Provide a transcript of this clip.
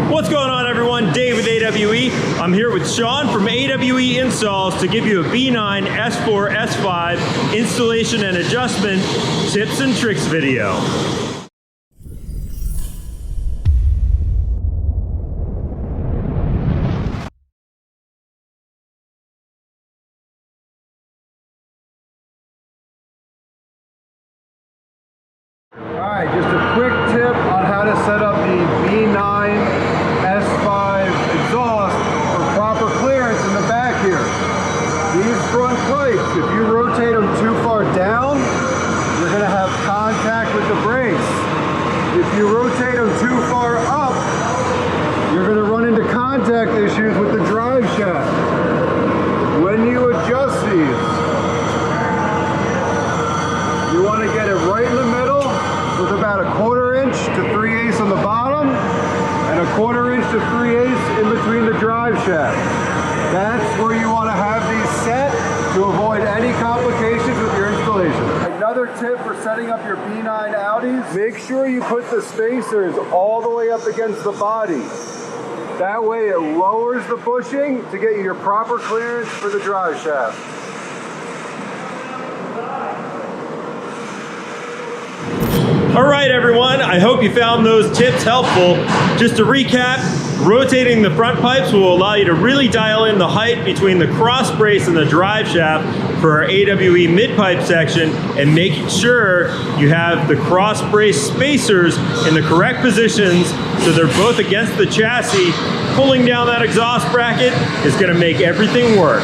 What's going on, everyone? Dave with AWE. I'm here with Sean from AWE Installs to give you a B9, S4, S5 installation and adjustment tips and tricks video. Alright, just a quick tip on how to set up the B9 S5 exhaust for proper clearance in the back here. These front pipes, if you rotate them too far down, you're going to have contact with the brakes. If you rotate them too far up, you're going to run into contact issues with the drive shaft. When you adjust these, you want to get it right in the middle with about 1/4 inch to 3/8 on the bottom and 1/4 inch to 3/8 in between the drive shaft. That's where you want to have these set to avoid any complications with your installation. Another tip for setting up your B9 Audis, make sure you put the spacers all the way up against the body. That way it lowers the bushing to get you your proper clearance for the drive shaft. All right, everyone, I hope you found those tips helpful. Just to recap, rotating the front pipes will allow you to really dial in the height between the cross brace and the drive shaft for our AWE Midpipe section, and making sure you have the cross brace spacers in the correct positions so they're both against the chassis. Pulling down that exhaust bracket is going to make everything work.